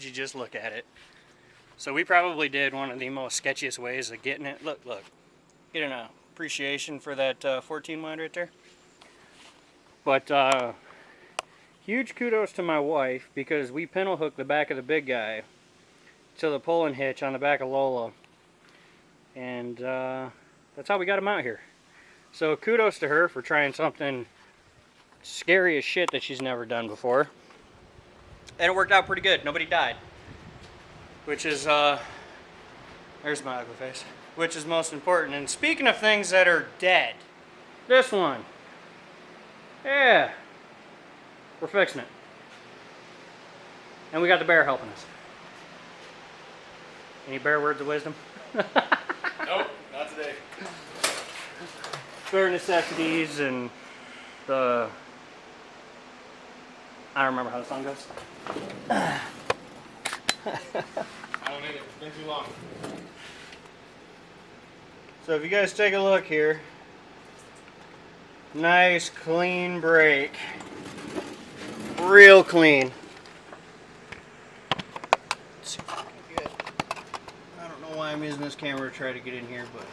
would you just look at it? So we probably did one of the most sketchiest ways of getting it. Look, getting an appreciation for that 14 wide right there. But huge kudos to my wife, because we pintle hooked the back of the big guy to the pulling hitch on the back of Lola, and that's how we got him out here. So kudos to her for trying something scary as shit that she's never done before, and it worked out pretty good. Nobody died, which is there's my ugly face, which is most important. And speaking of things that are dead, this one, yeah, we're fixing it, and we got the bear helping us. Any bear words of wisdom? Nope, not today. Bare necessities and the... I don't remember how the song goes. I don't need it. It's been too long. So if you guys take a look here, nice clean brake. Real clean. Let's see if I can get... I don't know why I'm using this camera to try to get in here, but...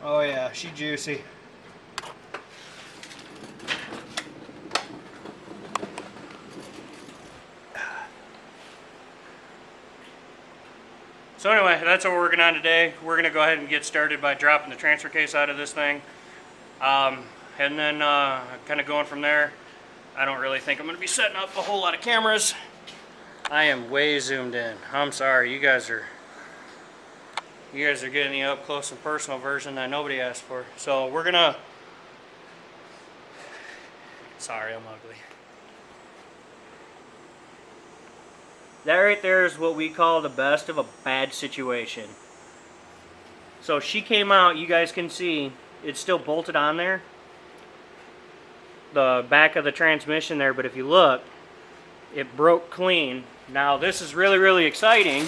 Oh yeah, she juicy. So anyway, that's what we're working on today. We're going to go ahead and get started by dropping the transfer case out of this thing. And then kind of going from there. I don't really think I'm going to be setting up a whole lot of cameras. I am way zoomed in. I'm sorry, you guys are getting the up close and personal version that nobody asked for. So we're going to... Sorry, I'm ugly. That right there is what we call the best of a bad situation. So she came out, you guys can see, it's still bolted on there. The back of the transmission there, but if you look, it broke clean. Now this is really, really exciting,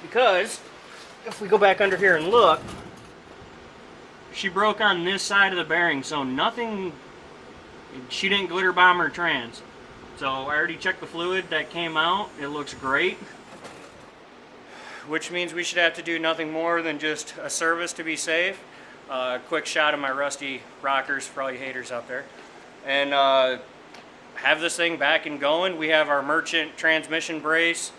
because if we go back under here and look, she broke on this side of the bearing, so nothing, she didn't glitter bomb her trans. So I already checked the fluid that came out. It looks great, which means we should have to do nothing more than just a service to be safe. Quick shot of my rusty rockers for all you haters out there, and have this thing back and going. We have our merchant transmission brace,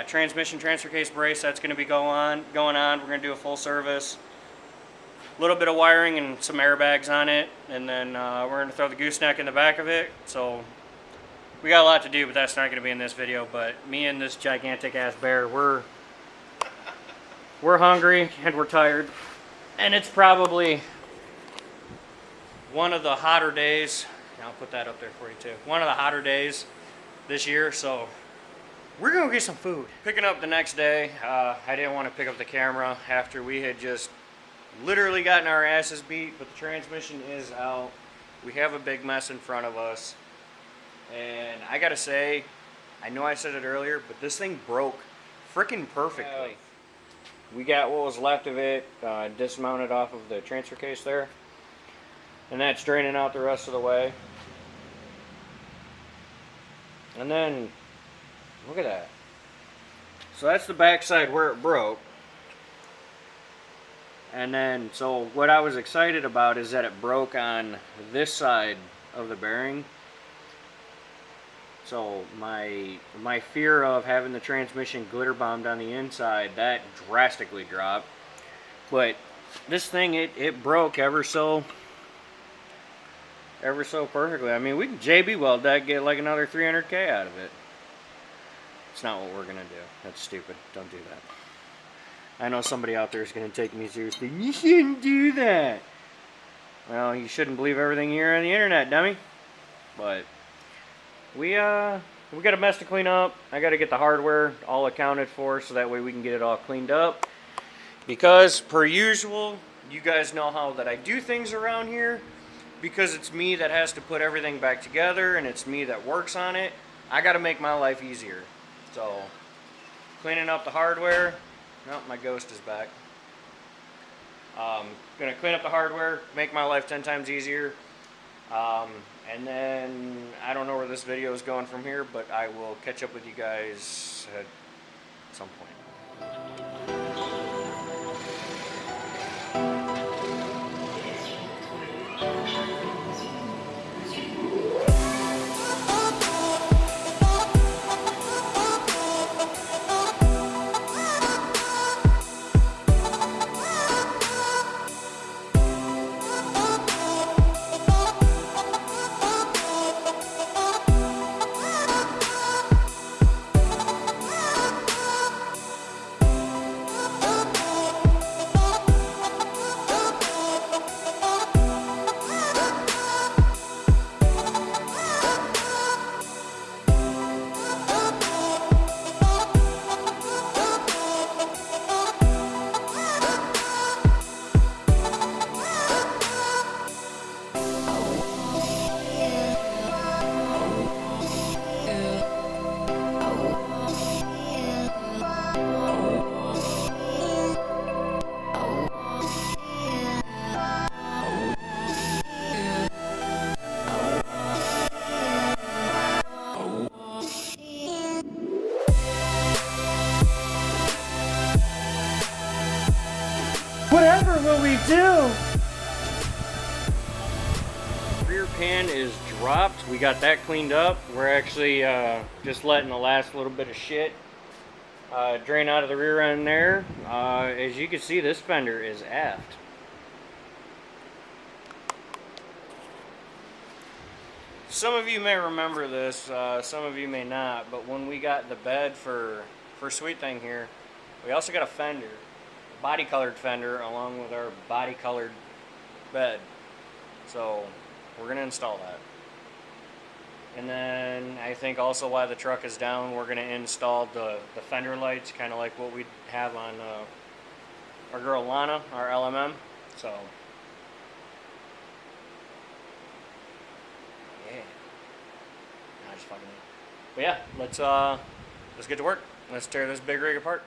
transmission transfer case brace that's going to be going on. We're going to do a full service. A little bit of wiring and some airbags on it, and then we're going to throw the gooseneck in the back of it. So we got a lot to do, but that's not going to be in this video. But me and this gigantic ass bear, we're hungry and we're tired, and it's probably one of the hotter days. I'll put that up there for you too. One of the hotter days this year, so we're going to get some food. Picking up the next day, I didn't want to pick up the camera after we had just literally gotten our asses beat, but the transmission is out. We have a big mess in front of us, and I gotta say, I know I said it earlier, but this thing broke freaking perfectly. We got what was left of it dismounted off of the transfer case there, and that's draining out the rest of the way. And then look at that. So that's the backside where it broke. And then, so what I was excited about is that it broke on this side of the bearing. So my fear of having the transmission glitter bombed on the inside, that drastically dropped. But this thing, it broke ever so perfectly. I mean, we can JB weld that, get like another 300K out of it. It's not what we're gonna do. That's stupid. Don't do that. I know somebody out there is going to take me seriously. You shouldn't do that. Well, you shouldn't believe everything you hear on the internet, dummy. But we got a mess to clean up. I got to get the hardware all accounted for, so that way we can get it all cleaned up. Because per usual, you guys know how that I do things around here. Because it's me that has to put everything back together, and it's me that works on it. I got to make my life easier. So cleaning up the hardware. No, my ghost is back. Gonna clean up the hardware, make my life 10 times easier. And then I don't know where this video is going from here, but I will catch up with you guys at some point. Whatever will we do? Rear pan is dropped. We got that cleaned up. We're actually just letting the last little bit of shit drain out of the rear end there. As you can see, this fender is aft. Some of you may remember this, some of you may not, but when we got the bed for Sweet Thing here, we also got a fender. Body colored fender along with our body colored bed, so we're gonna install that. And then I think also while the truck is down, we're gonna install the fender lights, kind of like what we have on our girl Lana, our LMM. So yeah, I just fucking. But yeah, let's get to work. Let's tear this big rig apart.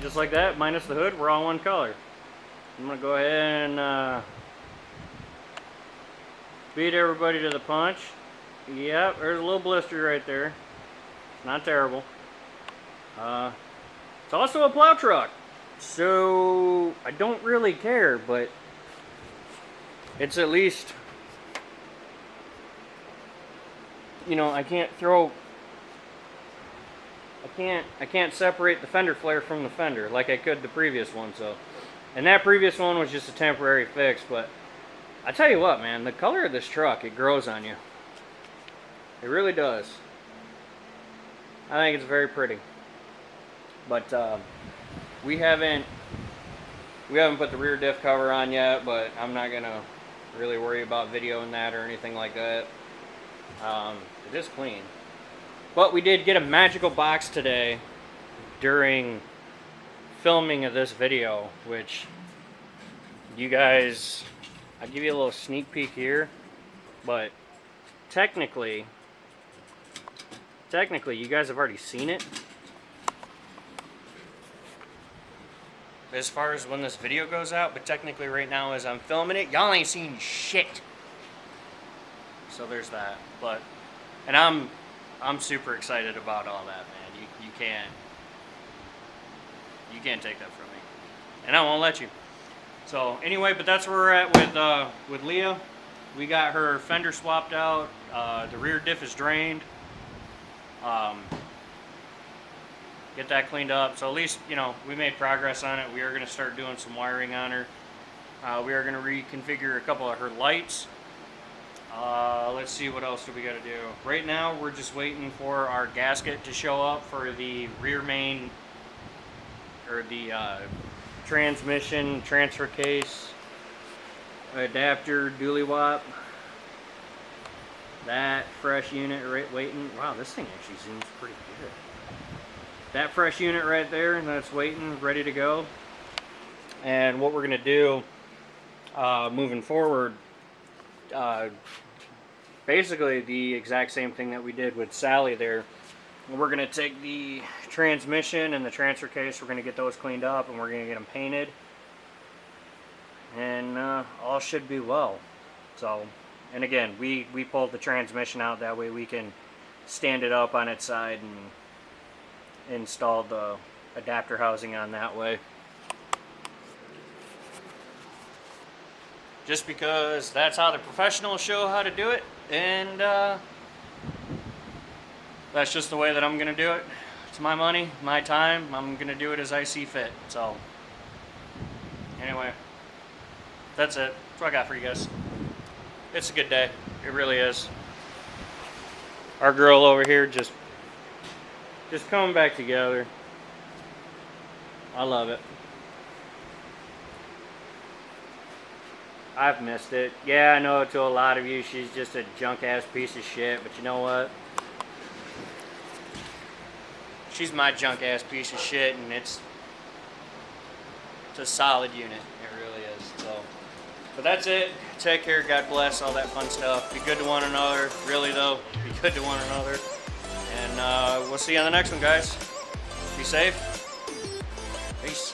Just like that, minus the hood, we're all one color. I'm gonna go ahead and beat everybody to the punch. Yep, there's a little blister right there. Not terrible. It's also a plow truck, so I don't really care, but it's at least, you know, I can't separate the fender flare from the fender like I could the previous one. So, and that previous one was just a temporary fix, but I tell you what, man, the color of this truck, it grows on you. It really does. I think it's very pretty. But we haven't put the rear diff cover on yet, but I'm not gonna really worry about videoing that or anything like that. It is clean. But we did get a magical box today during filming of this video, which you guys, I'll give you a little sneak peek here, but technically you guys have already seen it. As far as when this video goes out, but technically right now as I'm filming it, y'all ain't seen shit. So there's that. But, and I'm super excited about all that, man. You can't take that from me, and I won't let you. So anyway, but that's where we're at with Leah. We got her fender swapped out. The rear diff is drained. Get that cleaned up. So at least, you know, we made progress on it. We are going to start doing some wiring on her. We are going to reconfigure a couple of her lights. Let's see, what else do we got to do. Right now, we're just waiting for our gasket to show up for the rear main, or the transmission transfer case adapter dually wop. That fresh unit right waiting. Wow, this thing actually seems pretty good. That fresh unit right there, and that's waiting, ready to go. And what we're gonna do moving forward, basically the exact same thing that we did with Sally there. We're gonna take the transmission and the transfer case, we're gonna get those cleaned up, and we're gonna get them painted, and all should be well. So, and again, we pulled the transmission out, that way we can stand it up on its side and install the adapter housing on that way. Just because that's how the professionals show how to do it, and that's just the way that I'm gonna do it. It's my money, my time. I'm gonna do it as I see fit. So anyway, that's it. That's what I got for you guys. It's a good day. It really is. Our girl over here just coming back together. I love it. I've missed it. Yeah, I know to a lot of you she's just a junk ass piece of shit, but you know what? She's my junk ass piece of shit, and it's a solid unit. It really is. So, but that's it. Take care. God bless. All that fun stuff. Be good to one another. Really though, be good to one another. And we'll see you on the next one, guys. Be safe. Peace.